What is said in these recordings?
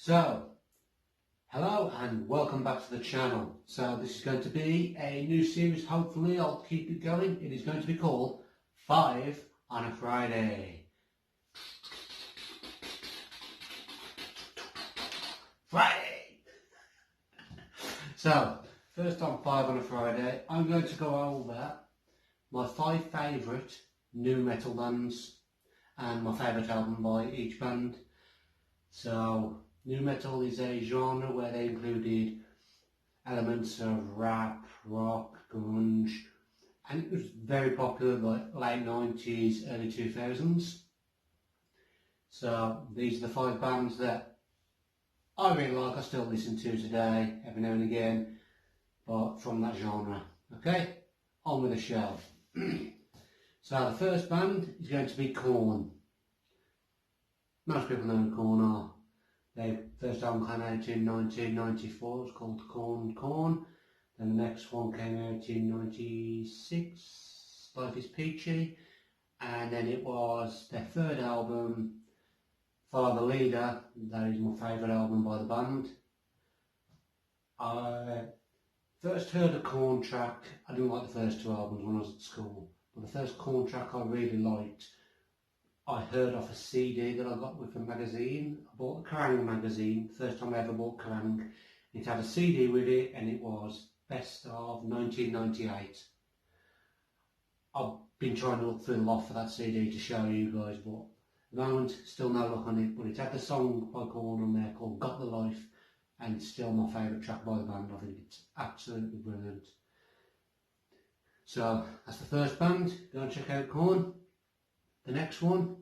So, hello and welcome back to the channel. So this is going to be a new series, hopefully I'll keep it going. It is going to be called 5 on a Friday. Friday! So, first on 5 on a Friday, I'm going to go over my 5 favourite new metal bands and my favourite album by each band. So, new metal is a genre where they included elements of rap, rock, grunge, and it was very popular like late 90s, early 2000s. So these are the 5 bands that I really like, I still listen to today, every now and again, but from that genre. Okay, on with the show. So the first band is going to be Korn. Most people know who Korn are. Their first album came out in 1994, it was called Korn. Then the next one came out in 96, Life is Peachy. And then it was their third album, Follow the Leader. That is my favourite album by the band. I first heard a Korn track. I didn't like the first 2 albums when I was at school, but the first Korn track I really liked, I heard off a CD that I got with a magazine. I bought the Kerrang magazine, first time I ever bought Kerrang. It had a CD with it and it was Best of 1998. I've been trying to look through the lot for that CD to show you guys, but at the moment still no luck on it. But it had the song by Korn on there called Got the Life, and it's still my favourite track by the band. I think it's absolutely brilliant. So that's the first band, go and check out Korn. The next one,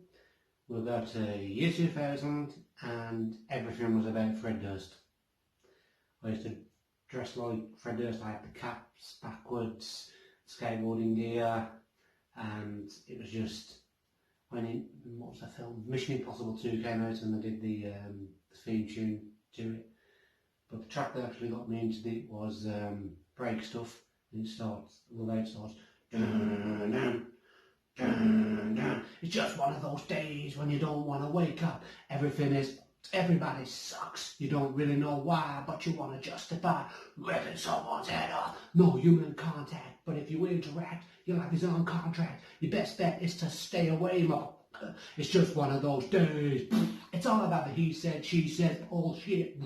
we'll go to year 2000 and everything was about Fred Durst. I used to dress like Fred Durst. I had the caps backwards, skateboarding gear, and it was just, what was the film? Mission Impossible 2 came out and they did the theme tune to it. But the track that actually got me into it was Break Stuff, and it starts, the way it starts, dun, dun, dun, dun. It's just one of those days when you don't want to wake up. Everybody sucks. You don't really know why, but you want to justify ripping someone's head off. No human contact, but if you interact, you'll have his own contract. Your best bet is to stay away, motherfucker. It's just one of those days. It's all about the he said, she said bullshit.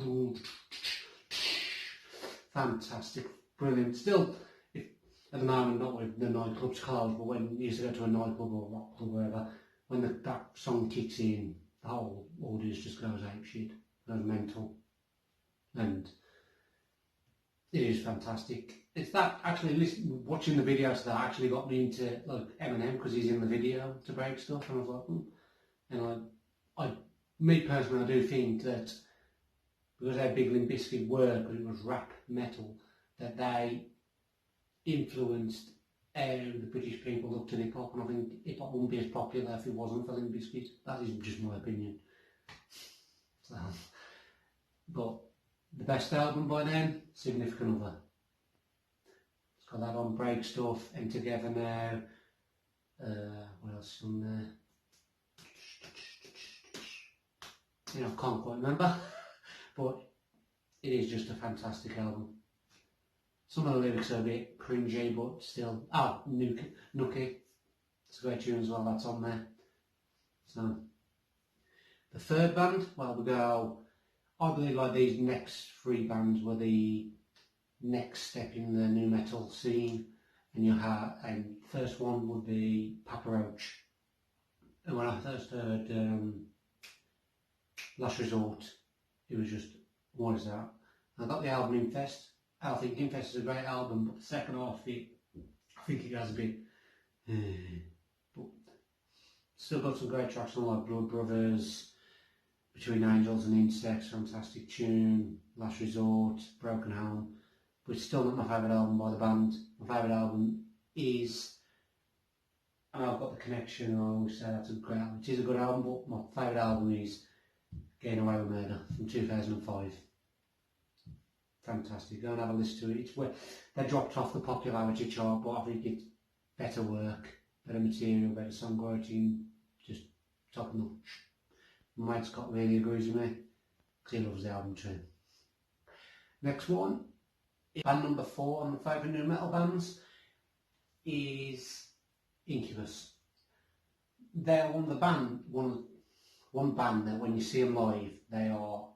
Fantastic, brilliant. Still, at the moment, not with the nightclubs closed, but when you used to go to a nightclub or a rock club or wherever, when that song kicks in, the whole audience just goes apeshit, goes mental, and it is fantastic. It's that actually watching the videos that actually got me into like Eminem, because he's in the video to Break Stuff, and I was like, and me personally, I do think that because how big Bizkit were, because it was rap metal, that they influenced how the British people looked at hip-hop, and I think hip-hop wouldn't be as popular if it wasn't for Limp Bizkit. That is just my opinion. So, but the best album by them, Significant Other. It's got that on, Break Stuff, and Together Now. What else is on there? You know, I can't quite remember, but it is just a fantastic album. Some of the lyrics are a bit cringy, but still. Nookie. It's a great tune as well, that's on there. So, the third band, well, we go, I believe like these next 3 bands were the next step in the new metal scene. And first one would be Papa Roach. And when I first heard Last Resort, it was just, what is that? I got the album Infest. I think Infest is a great album, but the second half, I think it has a bit, but still got some great tracks on like Blood Brothers, Between Angels and Insects, fantastic tune, Last Resort, Broken Home, but it's still not my favourite album by the band. My favourite album is, and I've got the connection, I always say that's a great album. It is a good album, but my favourite album is Getting Away with Murder from 2005. Fantastic, go and have a listen to it. It's where they dropped off the popularity chart, but I think it's better work, better material, better songwriting, just top notch. My mate Scott really agrees with me. because he loves the album too. Next one, band number 4 on the favourite new metal bands is Incubus. They're one band that when you see them live, they are,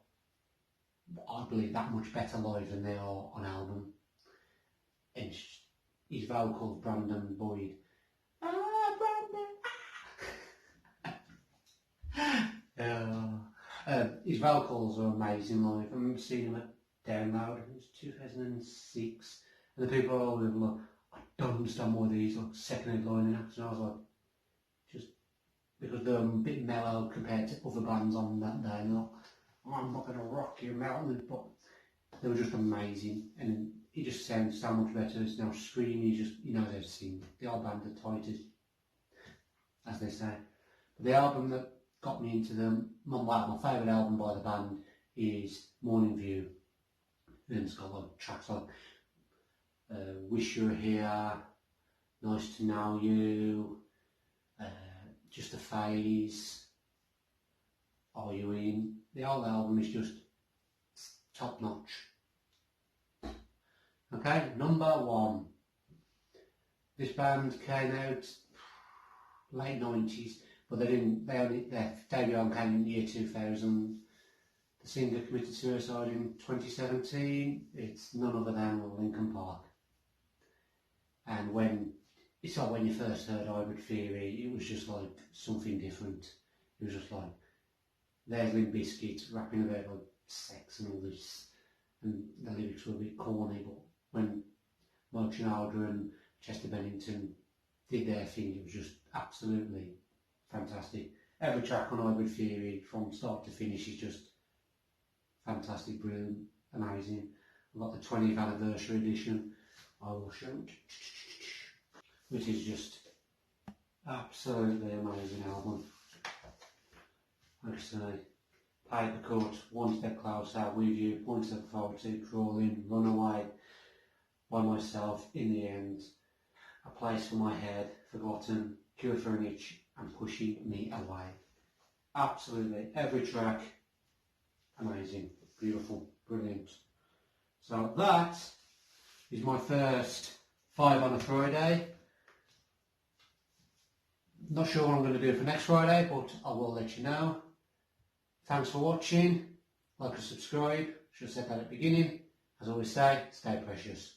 I believe, that much better live than they are on album. And his vocals, Brandon Boyd. His vocals are amazing live. I remember seeing him at Download, it was 2006, and the people are all like, I don't understand why these like second headlining acts, and I was like, just because they're a bit mellow compared to other bands on that day, and like, oh, I'm not going to rock your mountain, but they were just amazing, and he just sounds so much better. It's now screaming, he knows how to sing. The old band are tighted, as they say. But the album that got me into them, my favourite album by the band is Morning View. And it's got like tracks like Wish You Were Here, Nice to Know You, Just a Phase, Are You In? The whole album is just top notch. Okay, number 1. This band came out late 90s, but their debut album came in the year 2000. The singer committed suicide in 2017. It's none other than Linkin Park. And when you first heard Hybrid Theory, it was just like something different. It was just like, there's Bizkit rapping about like sex and all this, and the lyrics were a bit corny, but when Mike Shinoda and Chester Bennington did their thing, it was just absolutely fantastic. Every track on Hybrid Theory, from start to finish, is just fantastic, brilliant, amazing. I've got the 20th anniversary edition, I will show it, which is just absolutely amazing album. Like I say, Paper Cut, One Step Closer, With You, One Step Forward, Crawling, Runaway, By Myself, In the End, A Place for My Head, Forgotten, Cure for an Itch, and Pushing Me Away. Absolutely, every track, amazing, beautiful, brilliant. So that is my first 5 on a Friday. Not sure what I'm going to do for next Friday, but I will let you know. Thanks for watching. Like and subscribe. Should have said that at the beginning. As I always say, stay precious.